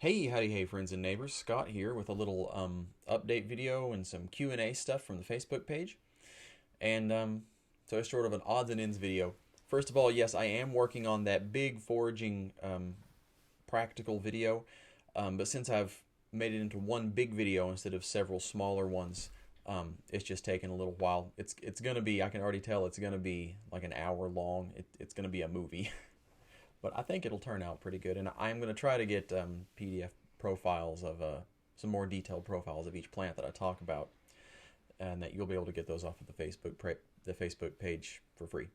Hey, howdy, hey, friends and neighbors. Scott here with a little update video and some Q&A stuff from the Facebook page. And so it's sort of an odds and ends video. First of all, yes, I am working on that big foraging practical video. But since I've made it into one big video instead of several smaller ones, it's just taken a little while. It's going to be, I can already tell it's going to be like an hour long. It's going to be a movie. But I think it'll turn out pretty good. And I'm going to try to get PDF profiles of some more detailed profiles of each plant that I talk about, and that you'll be able to get those off of the Facebook page for free.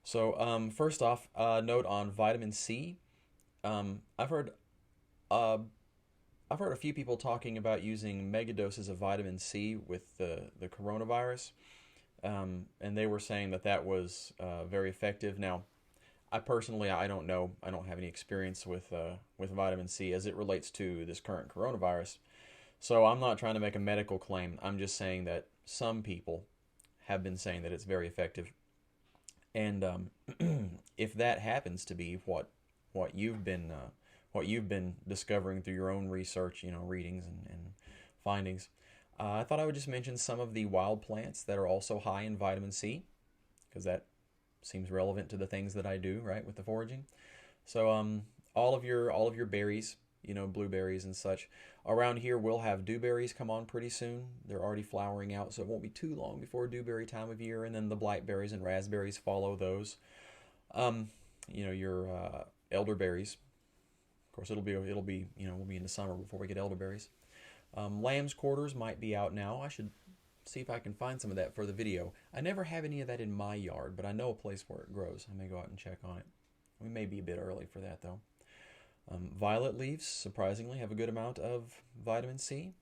So first off, note on vitamin C. I've heard a few people talking about using megadoses of vitamin C with the coronavirus, and they were saying that that was very effective. Now, I personally, I don't know. I don't have any experience with vitamin C as it relates to this current coronavirus. So I'm not trying to make a medical claim. I'm just saying that some people have been saying that it's very effective. And if that happens to be what you've been discovering through your own research, readings and findings, I thought I would just mention some of the wild plants that are also high in vitamin C, because that seems relevant to the things that I do, right, with the foraging. So all of your berries, blueberries and such. Around here we'll have dewberries come on pretty soon. They're already flowering out, so it won't be too long before dewberry time of year, and then the blackberries and raspberries follow those. Your elderberries. Of course, we'll be into summer before we get elderberries. Lamb's quarters might be out now. I should see if I can find some of that for the video. I never have any of that in my yard, but I know a place where it grows. I may go out and check on it. We may be a bit early for that, though. Violet leaves, surprisingly, have a good amount of vitamin C,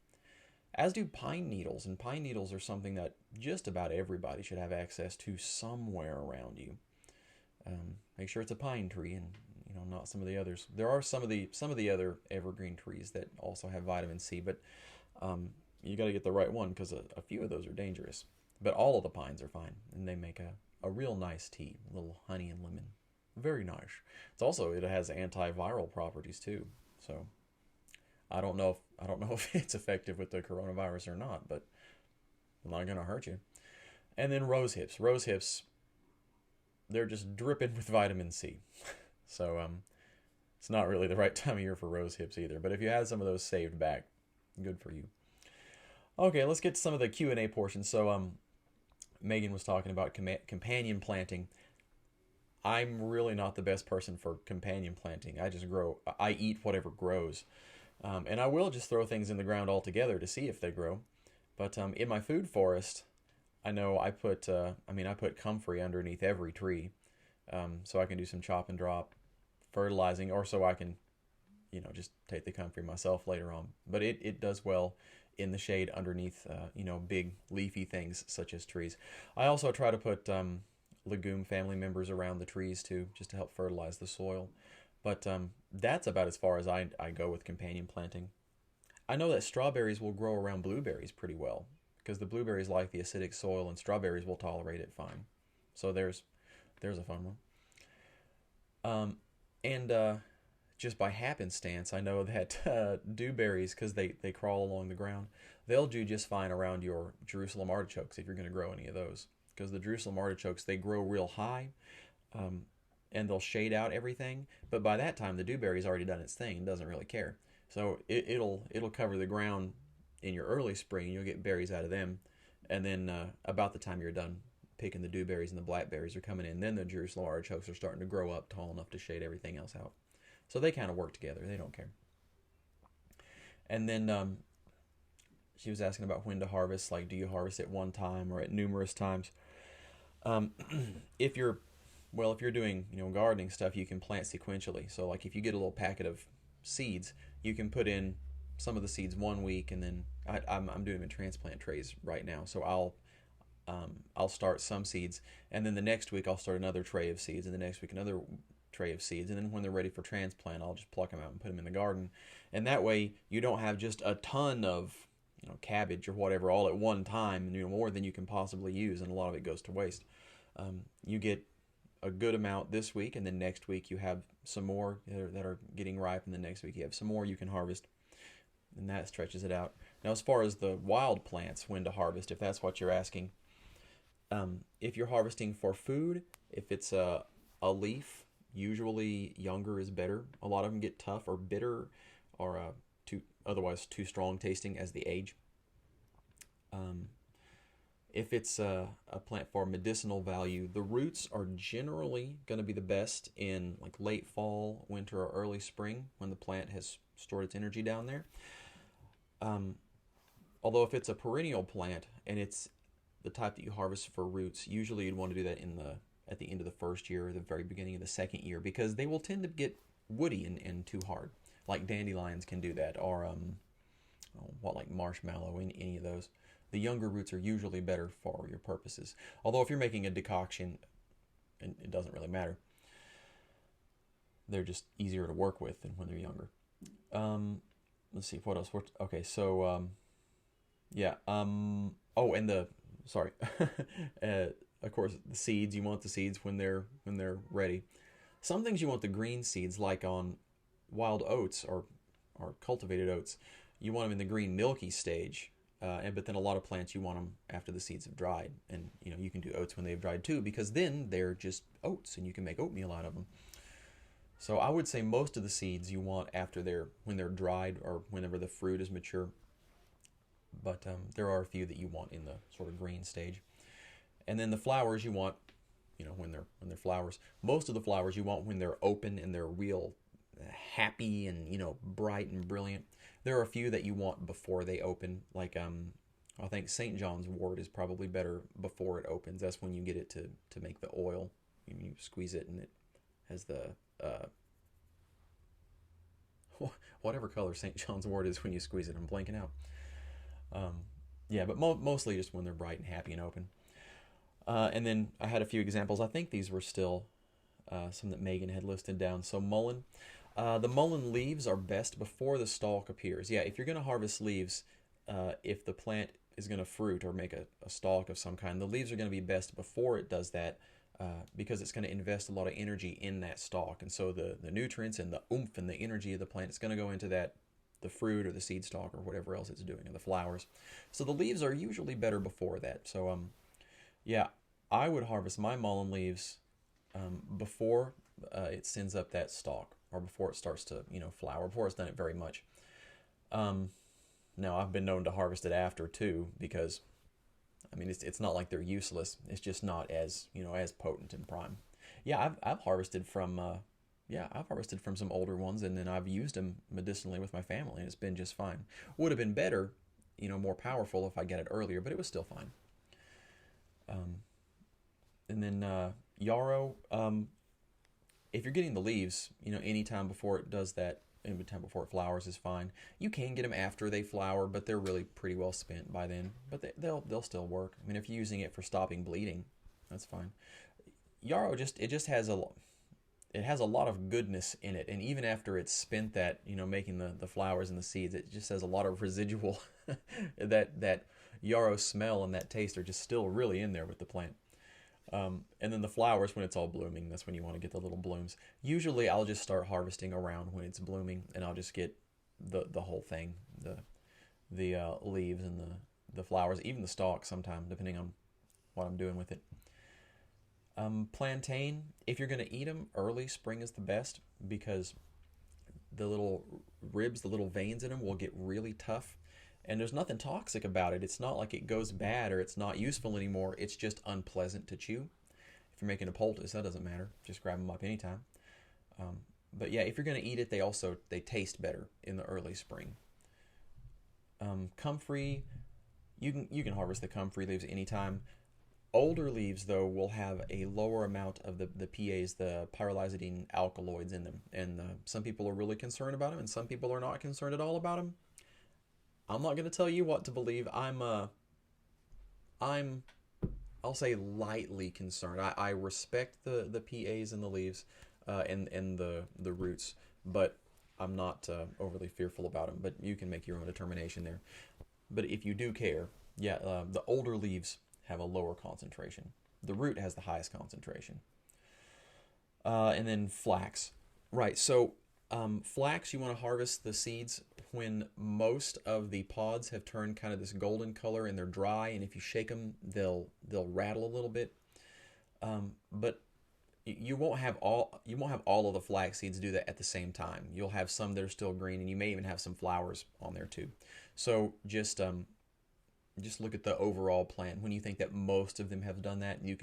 as do pine needles. And pine needles are something that just about everybody should have access to somewhere around you. Make sure it's a pine tree and not some of the others. There are some of the other evergreen trees that also have vitamin C, but you got to get the right one, because a few of those are dangerous. But all of the pines are fine, and they make a real nice tea, a little honey and lemon. Very nice. It has antiviral properties too. So I don't know if it's effective with the coronavirus or not, but it's not gonna hurt you. And then rose hips. Rose hips, they're just dripping with vitamin C. So it's not really the right time of year for rose hips either. But if you had some of those saved back, good for you. Okay, let's get to some of the Q&A portion. So Megan was talking about companion planting. I'm really not the best person for companion planting. I eat whatever grows. And I will just throw things in the ground altogether to see if they grow. But in my food forest, I know I put comfrey underneath every tree, so I can do some chop and drop fertilizing, or so I can, just take the comfrey myself later on. But it does well in the shade underneath, big leafy things such as trees. I also try to put legume family members around the trees too, just to help fertilize the soil. But that's about as far as I go with companion planting. I know that strawberries will grow around blueberries pretty well, because the blueberries like the acidic soil, and strawberries will tolerate it fine. So there's a fun one. And just by happenstance, I know that dewberries, because they crawl along the ground, they'll do just fine around your Jerusalem artichokes if you're going to grow any of those. Because the Jerusalem artichokes, they grow real high, and they'll shade out everything. But by that time, the dewberry's already done its thing and doesn't really care. So it'll cover the ground in your early spring. You'll get berries out of them, and then about the time you're done picking the dewberries and the blackberries are coming in, then the Jerusalem artichokes are starting to grow up tall enough to shade everything else out. So they kind of work together. They don't care. And then she was asking about when to harvest. Like, do you harvest at one time or at numerous times? If you're doing gardening stuff, you can plant sequentially. So like if you get a little packet of seeds, you can put in some of the seeds one week, and then I'm doing them in transplant trays right now. So I'll start some seeds, and then the next week I'll start another tray of seeds, and the next week another tray of seeds, and then when they're ready for transplant, I'll just pluck them out and put them in the garden. And that way you don't have just a ton of cabbage or whatever all at one time, more than you can possibly use, and a lot of it goes to waste. You get a good amount this week, and then next week you have some more that are getting ripe, and then next week you have some more you can harvest, and that stretches it out. Now, as far as the wild plants, when to harvest, if that's what you're asking, if you're harvesting for food, if it's a leaf, usually younger is better. A lot of them get tough or bitter or otherwise too strong tasting as they age. If it's a plant for medicinal value, the roots are generally going to be the best in like late fall, winter, or early spring when the plant has stored its energy down there. Although if it's a perennial plant and it's the type that you harvest for roots, usually you'd want to do that at the end of the first year or the very beginning of the second year, because they will tend to get woody and too hard. Like dandelions can do that, or like marshmallow, any of those. The younger roots are usually better for your purposes. Although if you're making a decoction, it doesn't really matter. They're just easier to work with than when they're younger. Let's see, what else? Okay, so, yeah. Oh, and sorry. Of course, the seeds, you want the seeds when they're ready. Some things you want the green seeds, like on wild oats or cultivated oats. You want them in the green milky stage. But then a lot of plants you want them after the seeds have dried, and you can do oats when they've dried too, because then they're just oats and you can make oatmeal out of them. So I would say most of the seeds you want when they're dried or whenever the fruit is mature. But there are a few that you want in the sort of green stage, and then the flowers you want, when they're flowers. Most of the flowers you want when they're open and they're real happy and bright and brilliant. There are a few that you want before they open, like I think St. John's wort is probably better before it opens. That's when you get it to make the oil. You squeeze it and it has the whatever color St. John's wort is when you squeeze it. I'm blanking out. Yeah, but mostly just when they're bright and happy and open. And then I had a few examples. I think these were still some that Megan had listed down. So mullen. The mullen leaves are best before the stalk appears. Yeah, if you're going to harvest leaves, if the plant is going to fruit or make a stalk of some kind, the leaves are going to be best before it does that, because it's going to invest a lot of energy in that stalk. And so the nutrients and the oomph and the energy of the plant is going to go into the fruit or the seed stalk or whatever else it's doing, or the flowers. So the leaves are usually better before that. So, yeah, I would harvest my mullen leaves before it sends up that stalk, or before it starts to, flower, before it's done it very much. Now, I've been known to harvest it after, too, because, it's not like they're useless. It's just not as, as potent and prime. Yeah, I've harvested from, some older ones, and then I've used them medicinally with my family, and it's been just fine. Would have been better, more powerful if I got it earlier, but it was still fine. And then yarrow, if you're getting the leaves, anytime before it does that, anytime before it flowers is fine. You can get them after they flower, but they're really pretty well spent by then. But they'll still work. If you're using it for stopping bleeding, that's fine. Yarrow just has a lot of goodness in it, and even after it's spent that, making the flowers and the seeds, it just has a lot of residual that yarrow smell and that taste are just still really in there with the plant. And then the flowers, when it's all blooming, that's when you want to get the little blooms. Usually I'll just start harvesting around when it's blooming, and I'll just get the whole thing, the leaves and the flowers, even the stalk sometime, depending on what I'm doing with it. Plantain, if you're going to eat them, early spring is the best, because the little ribs, the little veins in them will get really tough. And there's nothing toxic about it. It's not like it goes bad or it's not useful anymore. It's just unpleasant to chew. If you're making a poultice, that doesn't matter. Just grab them up anytime. But yeah, if you're going to eat it, they taste better in the early spring. Comfrey, you can harvest the comfrey leaves anytime. Older leaves, though, will have a lower amount of the PAs, the pyrrolizidine alkaloids in them. And some people are really concerned about them, and some people are not concerned at all about them. I'm not going to tell you what to believe. I'll say lightly concerned. I respect the PAs and the leaves and the roots, but I'm not overly fearful about them. But you can make your own determination there. But if you do care, the older leaves have a lower concentration. The root has the highest concentration. And then flax. Right, so flax, you want to harvest the seeds when most of the pods have turned kind of this golden color and they're dry, and if you shake them, they'll rattle a little bit. But you won't have all of the flax seeds do that at the same time. You'll have some that are still green, and you may even have some flowers on there too. So just look at the overall plant. When you think that most of them have done that, you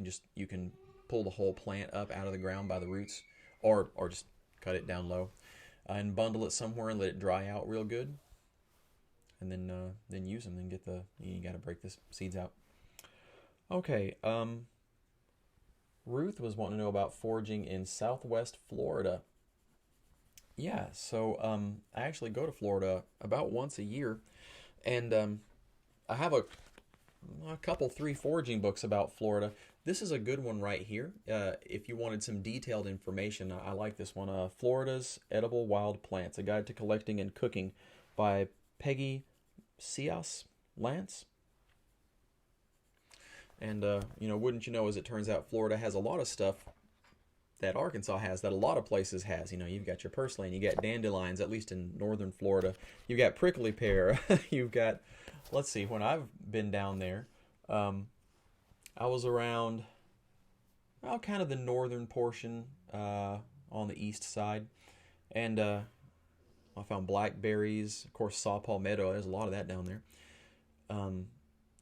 can pull the whole plant up out of the ground by the roots, or just cut it down low, and bundle it somewhere and let it dry out real good, and then use them. Then you got to break the seeds out. Okay. Ruth was wanting to know about foraging in Southwest Florida. Yeah, so I actually go to Florida about once a year, and I have a couple, 3 foraging books about Florida. This is a good one right here. If you wanted some detailed information, I like this one. Florida's Edible Wild Plants, A Guide to Collecting and Cooking by Peggy Cias Lance. And, wouldn't you know, as it turns out, Florida has a lot of stuff that Arkansas has, that a lot of places has. You've got your purslane, you got dandelions, at least in northern Florida. You've got prickly pear. You've got, let's see, when I've been down there, I was around, kind of the northern portion on the east side. And I found blackberries, of course, saw palmetto. There's a lot of that down there.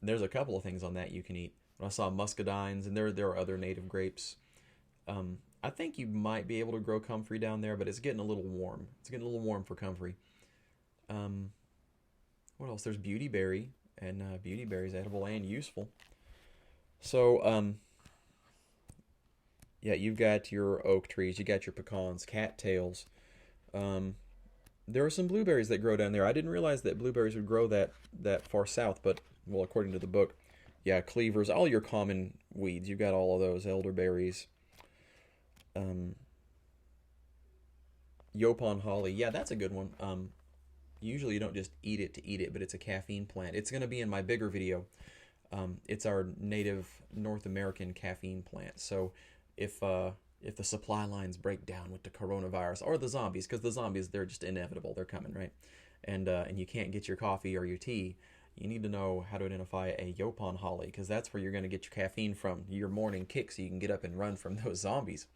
There's a couple of things on that you can eat. I saw muscadines, and there are other native grapes. I think you might be able to grow comfrey down there, but it's getting a little warm. It's getting a little warm for comfrey. What else? There's beautyberry, and beautyberry is edible and useful. So, yeah, you've got your oak trees, you got your pecans, cattails. There are some blueberries that grow down there. I didn't realize that blueberries would grow that far south, but, well, according to the book, yeah, cleavers, all your common weeds. You've got all of those, elderberries. Yopon holly. Yeah, that's a good one. Usually you don't just eat it to eat it, but it's a caffeine plant. It's going to be in my bigger video. It's our native North American caffeine plant. So if the supply lines break down with the coronavirus or the zombies, because the zombies, they're just inevitable. They're coming, right? And you can't get your coffee or your tea, you need to know how to identify a Yopon holly, because that's where you're going to get your caffeine from, your morning kick, so you can get up and run from those zombies.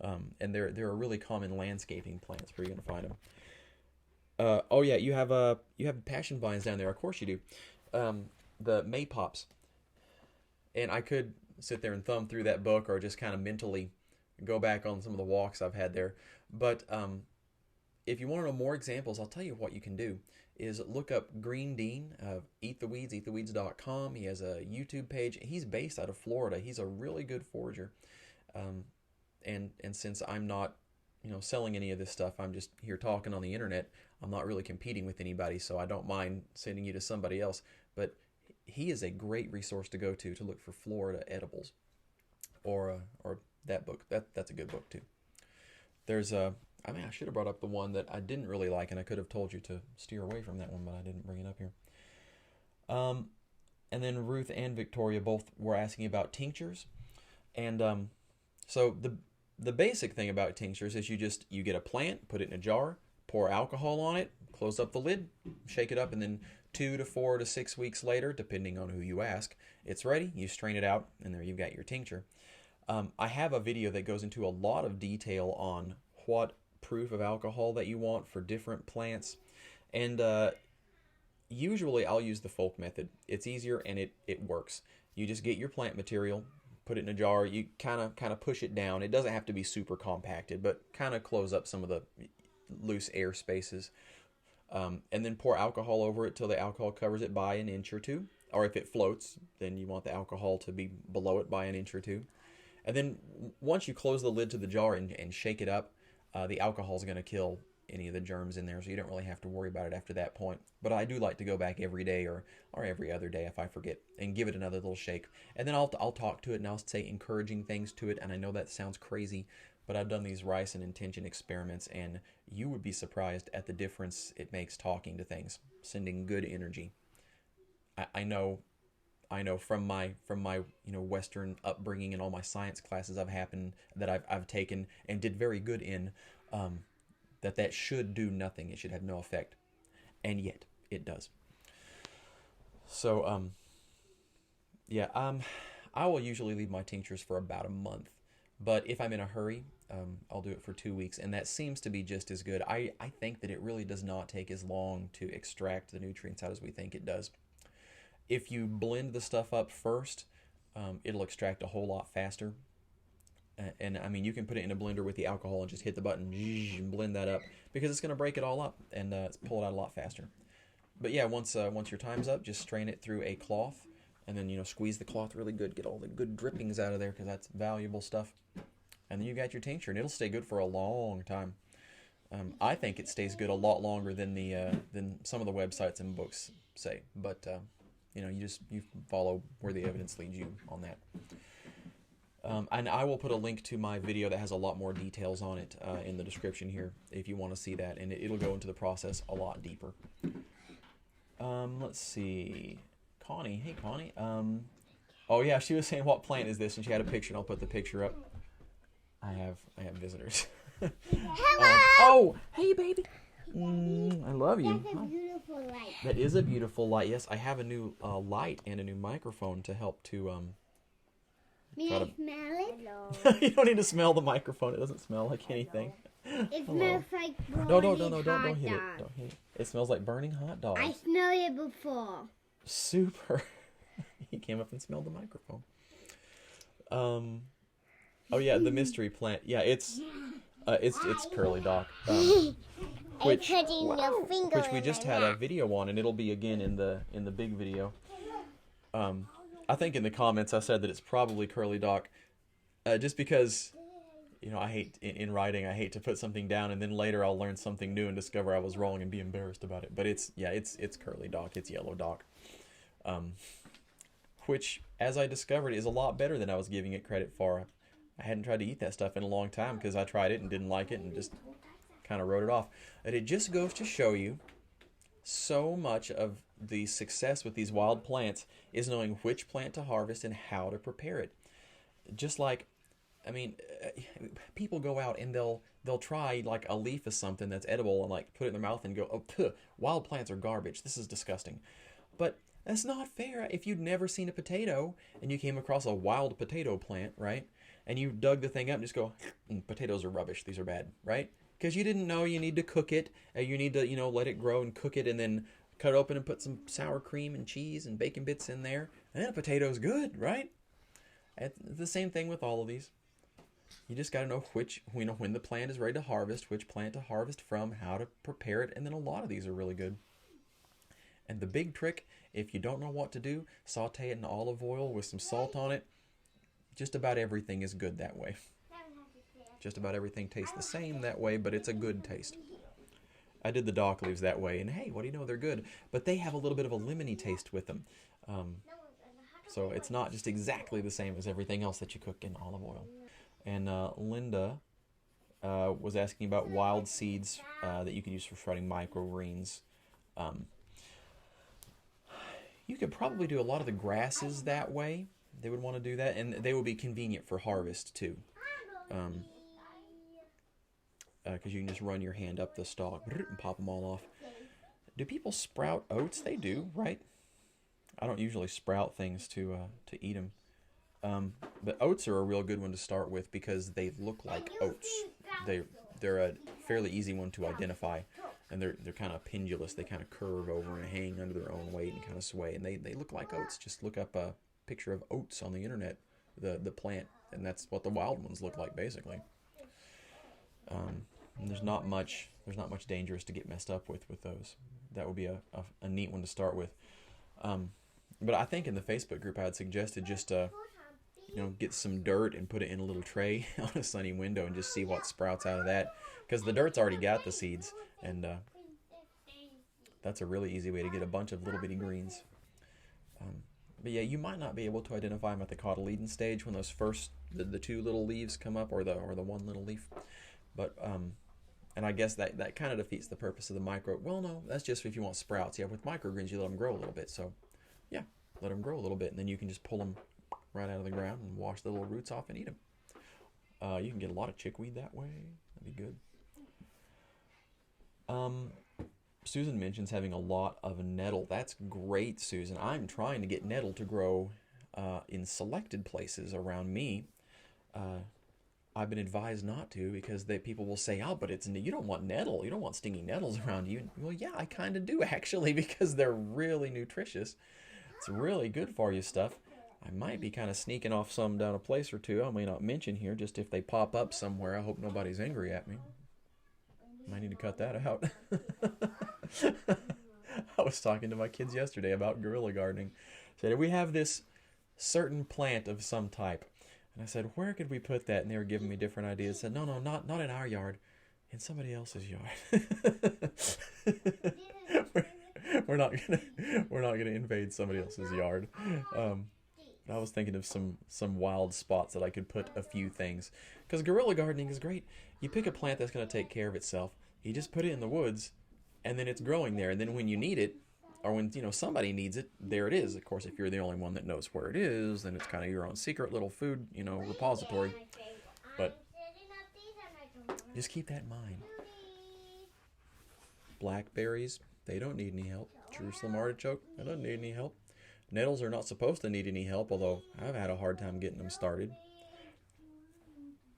And they're a really common landscaping plants where you're going to find them. Oh yeah, you have passion vines down there. Of course you do. The maypops. And I could sit there and thumb through that book, or just kind of mentally go back on some of the walks I've had there. But if you want to know more examples, I'll tell you what you can do is look up Green Dean of eattheweeds.com. He has a YouTube page. He's based out of Florida. He's a really good forager. And since I'm not, selling any of this stuff, I'm just here talking on the internet. I'm not really competing with anybody, so I don't mind sending you to somebody else. But he is a great resource to go to look for Florida edibles, or that book. That's a good book too. There's I should have brought up the one that I didn't really like, and I could have told you to steer away from that one, but I didn't bring it up here. And then Ruth and Victoria both were asking about tinctures, and so the basic thing about tinctures is you get a plant, put it in a jar, pour alcohol on it, close up the lid, shake it up, and then 2 to 4 to 6 weeks later, depending on who you ask, it's ready. You strain it out, and there you've got your tincture. I have a video that goes into a lot of detail on what proof of alcohol that you want for different plants, and usually I'll use the folk method. It's easier and it works. You just get your plant material, put it in a jar, you kind of push it down. It doesn't have to be super compacted, but kind of close up some of the loose air spaces, and then pour alcohol over it till the alcohol covers it by an inch or two, or if it floats, then you want the alcohol to be below it by an inch or two. And then once you close the lid to the jar and shake it up, the alcohol is going to kill any of the germs in there, so you don't really have to worry about it after that point. But I do like to go back every day or every other day if I forget, and give it another little shake. And then I'll talk to it, and I'll say encouraging things to it. And I know that sounds crazy, but I've done these rice and intention experiments, and you would be surprised at the difference it makes talking to things, sending good energy. I know I know from my Western upbringing and all my science classes I've taken and did very good in, that should do nothing. It should have no effect, and yet it does. So yeah, I will usually leave my tinctures for about a month, but if I'm in a hurry, I'll do it for 2 weeks, and that seems to be just as good. I think that it really does not take as long to extract the nutrients out as we think it does. If you blend the stuff up first, it'll extract a whole lot faster. And I mean, you can put it in a blender with the alcohol and just hit the button and blend that up, because it's going to break it all up and pull it out a lot faster. But yeah, once your time's up, just strain it through a cloth, and then squeeze the cloth really good, get all the good drippings out of there, because that's valuable stuff. And then you got your tincture, and it'll stay good for a long time. I think it stays good a lot longer than some of the websites and books say, but you follow where the evidence leads you on that. And I will put a link to my video that has a lot more details on it in the description here if you want to see that, and it'll go into the process a lot deeper. Let's see, Connie. Hey, Connie. Oh yeah, she was saying, what plant is this? And she had a picture, and I'll put the picture up. I have visitors. Hello. Oh, hey, baby. I love you. That's a beautiful light. That is a beautiful light. Yes, I have a new light and a new microphone to help to May I smell it? Hello. You don't need to smell the microphone. It doesn't smell like anything. It smells like burning Don't hit it. Don't hit it. It smells like burning hot dogs. I smelled it before. Super. He came up and smelled the microphone. Oh yeah, the mystery plant. Yeah, it's curly dock. Which we just had a video on, and it'll be again in the big video. I think in the comments I said that it's probably curly dock, just because I hate in writing, I hate to put something down and then later I'll learn something new and discover I was wrong and be embarrassed about it. But it's curly dock, it's yellow dock, which, as I discovered, is a lot better than I was giving it credit for. I hadn't tried to eat that stuff in a long time because I tried it and didn't like it and just kind of wrote it off. And it just goes to show you, so much of the success with these wild plants is knowing which plant to harvest and how to prepare it. Just like, I mean, people go out and they'll try like a leaf of something that's edible and like put it in their mouth and go, oh, puh, wild plants are garbage. This is disgusting. But that's not fair. If you'd never seen a potato and you came across a wild potato plant, right? And you dug the thing up and just go, potatoes are rubbish. These are bad, right? Because you didn't know you need to cook it. You need to, let it grow and cook it and then cut it open and put some sour cream and cheese and bacon bits in there. And then a potato's good, right? It's the same thing with all of these. You just got to know when the plant is ready to harvest, which plant to harvest from, how to prepare it, and then a lot of these are really good. And the big trick, if you don't know what to do, saute it in olive oil with some salt on it. Just about everything is good that way. Just about everything tastes the same that way, but it's a good taste. I did the dock leaves that way, and hey, what do you know, they're good. But they have a little bit of a lemony taste with them. So it's not just exactly the same as everything else that you cook in olive oil. And Linda was asking about wild seeds that you can use for spreading microgreens. You could probably do a lot of the grasses that way. They would want to do that, and they would be convenient for harvest too. Because you can just run your hand up the stalk and pop them all off. Do people sprout oats? They do, right? I don't usually sprout things to eat them. But oats are a real good one to start with because they look like oats. They're a fairly easy one to identify, and they're kind of pendulous. They kind of curve over and hang under their own weight and kind of sway, and they look like oats. Just look up a picture of oats on the internet, the plant, and that's what the wild ones look like basically. And there's not much dangerous to get messed up with those. That would be a neat one to start with. But I think in the Facebook group I had suggested just get some dirt and put it in a little tray on a sunny window and just see what sprouts out of that, because the dirt's already got the seeds, and that's a really easy way to get a bunch of little bitty greens. But yeah, you might not be able to identify them at the cotyledon stage when those first the two little leaves come up, or the one little leaf. But and I guess that kind of defeats the purpose of the micro. Well, no, that's just if you want sprouts. Yeah, with microgreens you let them grow a little bit. So yeah, let them grow a little bit, and then you can just pull them right out of the ground and wash the little roots off and eat them. You can get a lot of chickweed that way. That'd be good. Susan mentions having a lot of nettle. That's great, Susan. I'm trying to get nettle to grow in selected places around me. I've been advised not to because people will say, "Oh, but you don't want nettle. You don't want stinging nettles around you." Well, yeah, I kind of do actually because they're really nutritious. It's really good for you stuff. I might be kind of sneaking off some down a place or two. I may not mention here, just if they pop up somewhere. I hope nobody's angry at me. Might need to cut that out. I was talking to my kids yesterday about guerrilla gardening. I said, we have this certain plant of some type. And I said, where could we put that? And they were giving me different ideas. I said, no, not in our yard. In somebody else's yard. we're not gonna invade somebody else's yard. I was thinking of some wild spots that I could put a few things. Because guerrilla gardening is great. You pick a plant that's going to take care of itself. You just put it in the woods, and then it's growing there. And then when you need it, or when somebody needs it, there it is. Of course, if you're the only one that knows where it is, then it's kind of your own secret little food, repository. But just keep that in mind. Blackberries, they don't need any help. Jerusalem artichoke, that doesn't need any help. Nettles are not supposed to need any help, although I've had a hard time getting them started.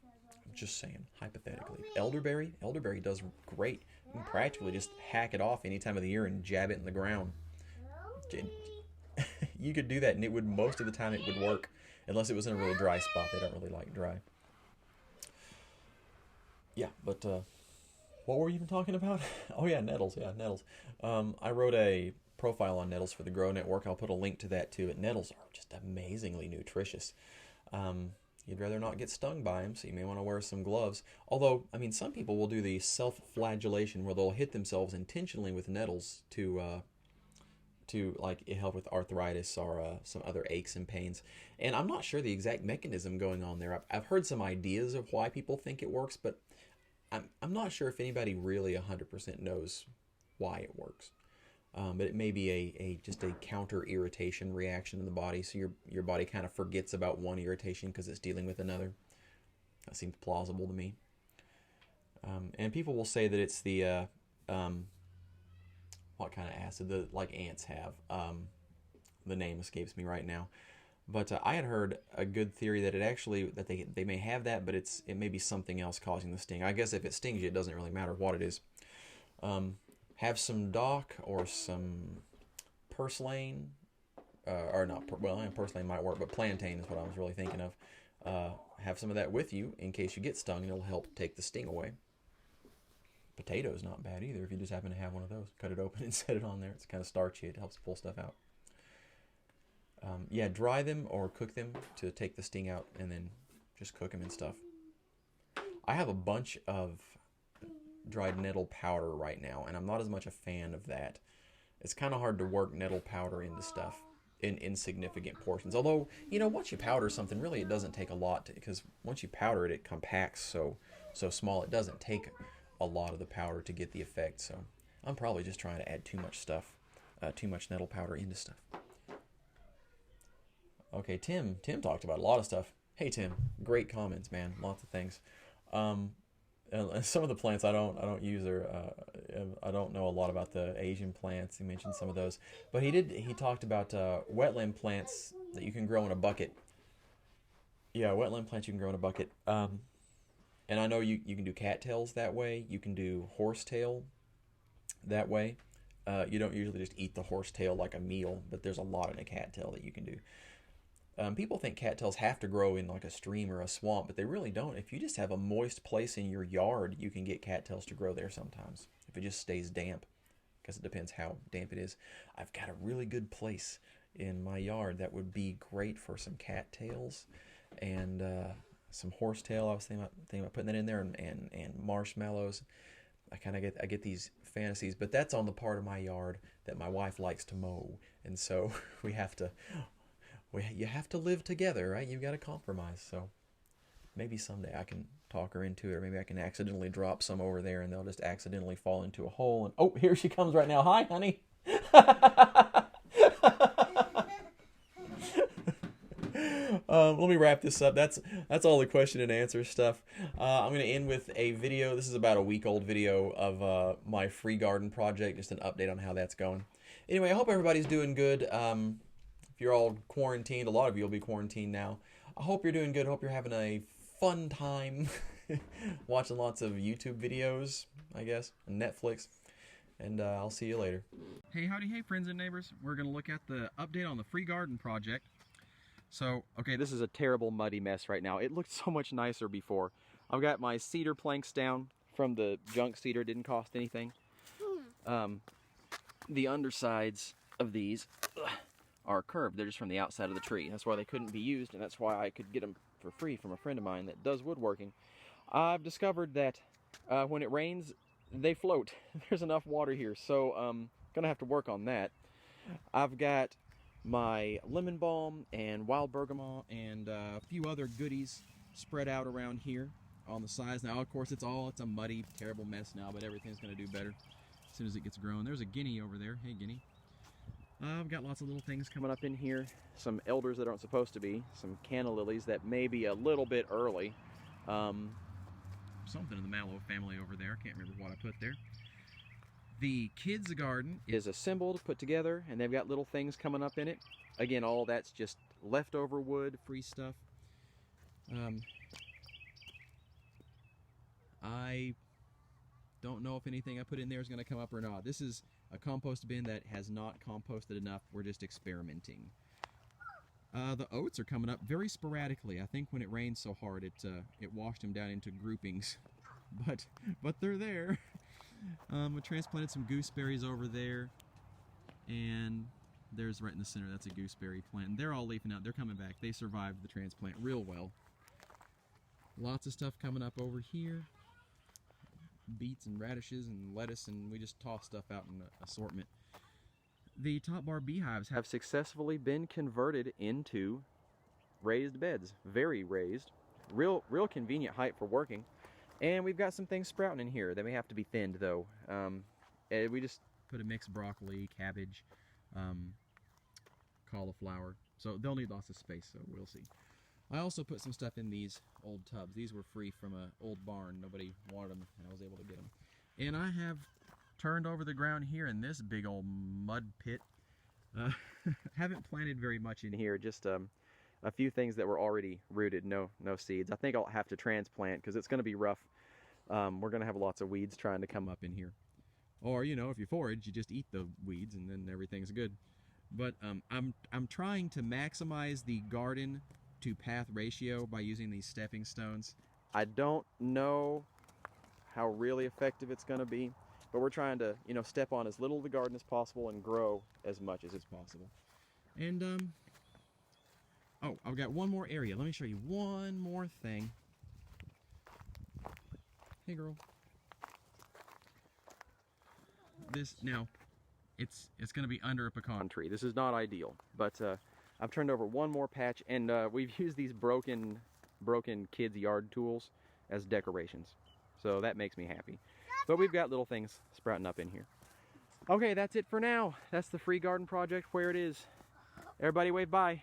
I'm just saying, hypothetically. Elderberry does great. You can practically just hack it off any time of the year and jab it in the ground. You could do that, and most of the time it would work, unless it was in a really dry spot. They don't really like dry. Yeah, but what were we even talking about? Oh yeah, nettles. Yeah, nettles. I wrote a profile on nettles for the Grow Network. I'll put a link to that too. But nettles are just amazingly nutritious. You'd rather not get stung by them, so you may want to wear some gloves. Although, some people will do the self-flagellation where they'll hit themselves intentionally with nettles to like help with arthritis or some other aches and pains. And I'm not sure the exact mechanism going on there. I've heard some ideas of why people think it works, but I'm not sure if anybody really 100% knows why it works. But it may be just a counter irritation reaction in the body, so your body kind of forgets about one irritation because it's dealing with another. That seems plausible to me. And people will say that it's the what kind of acid that like ants have. The name escapes me right now. But I had heard a good theory that they may have that, but it may be something else causing the sting. I guess if it stings you, it doesn't really matter what it is. Have some dock or some purslane, or not, purslane might work, but plantain is what I was really thinking of. Have some of that with you in case you get stung, and it'll help take the sting away. Potatoes not bad either if you just happen to have one of those. Cut it open and set it on there. It's kind of starchy. It helps pull stuff out. Dry them or cook them to take the sting out, and then just cook them and stuff. I have a bunch of dried nettle powder right now, and I'm not as much a fan of that. It's kind of hard to work nettle powder into stuff in insignificant portions. Although, once you powder something, really it doesn't take a lot, because once you powder it, it compacts so small. It doesn't take a lot of the powder to get the effect. So I'm probably just trying to add too much nettle powder into stuff. Okay, Tim talked about a lot of stuff. Hey Tim, great comments, man. Lots of things. And some of the plants I don't use, or I don't know a lot about the Asian plants. He mentioned some of those, but he talked about wetland plants that you can grow in a bucket. Yeah, wetland plants you can grow in a bucket. And I know you can do cattails that way. You can do horsetail that way. You don't usually just eat the horsetail like a meal, but there's a lot in a cattail that you can do. People think cattails have to grow in like a stream or a swamp, but they really don't. If you just have a moist place in your yard, you can get cattails to grow there sometimes, if it just stays damp, because it depends how damp it is. I've got a really good place in my yard that would be great for some cattails and some horsetail. I was thinking about putting that in there, and marshmallows. I get these fantasies, but that's on the part of my yard that my wife likes to mow, and so you have to live together, right? You've got to compromise. So maybe someday I can talk her into it, or maybe I can accidentally drop some over there, and they'll just accidentally fall into a hole. And here she comes right now. Hi, honey. Let me wrap this up. That's all the question and answer stuff. I'm going to end with a video. This is about a week-old video of my free garden project, just an update on how that's going. Anyway, I hope everybody's doing good. If you're all quarantined, a lot of you will be quarantined now. I hope you're doing good. I hope you're having a fun time watching lots of YouTube videos, I guess, and Netflix. And I'll see you later. Hey, howdy, hey, friends and neighbors. We're going to look at the update on the free garden project. So, okay, this is a terrible muddy mess right now. It looked so much nicer before. I've got my cedar planks down from the junk cedar. Didn't cost anything. The undersides of these are curved. They're just from the outside of the tree. That's why they couldn't be used, and that's why I could get them for free from a friend of mine that does woodworking. I've discovered that when it rains, they float. There's enough water here, so I'm going to have to work on that. I've got my lemon balm and wild bergamot and a few other goodies spread out around here on the sides. Now, of course, it's a muddy, terrible mess now, but everything's going to do better as soon as it gets grown. There's a guinea over there. Hey, guinea. I've got lots of little things coming up in here. Some elders that aren't supposed to be. Some canna lilies that may be a little bit early. Something in the mallow family over there. Can't remember what I put there. The kids' garden is assembled, put together, and they've got little things coming up in it. Again, all that's just leftover wood, free stuff. I don't know if anything I put in there is going to come up or not. This is a compost bin that has not composted enough. We're just experimenting. The oats are coming up very sporadically. I think when it rained so hard, it washed them down into groupings, but they're there. I transplanted some gooseberries over there, and there's right in the center, that's a gooseberry plant. And they're all leafing out. They're coming back. They survived the transplant real well. Lots of stuff coming up over here. Beets and radishes and lettuce, and we just toss stuff out in an assortment. The top bar beehives have successfully been converted into raised beds. Very raised. Real convenient height for working. And we've got some things sprouting in here. They may have to be thinned, though. We just put a mixed broccoli, cabbage, cauliflower. So they'll need lots of space, so we'll see. I also put some stuff in these old tubs. These were free from an old barn. Nobody wanted them, and I was able to get them. And I have turned over the ground here in this big old mud pit. Haven't planted very much in here, just a few things that were already rooted, no seeds. I think I'll have to transplant because it's going to be rough. We're going to have lots of weeds trying to come up in here. Or, you know, if you forage, you just eat the weeds and then everything's good. But I'm trying to maximize the garden to path ratio by using these stepping stones. I don't know how really effective it's going to be, but we're trying to, you know, step on as little of the garden as possible and grow as much as it's possible. And oh, I've got one more area. Let me show you one more thing. Hey, girl. This, now, it's going to be under a pecan tree. This is not ideal, but I've turned over one more patch, and we've used these broken kids' yard tools as decorations. So that makes me happy. But we've got little things sprouting up in here. Okay, that's it for now. That's the free garden project where it is. Everybody wave bye.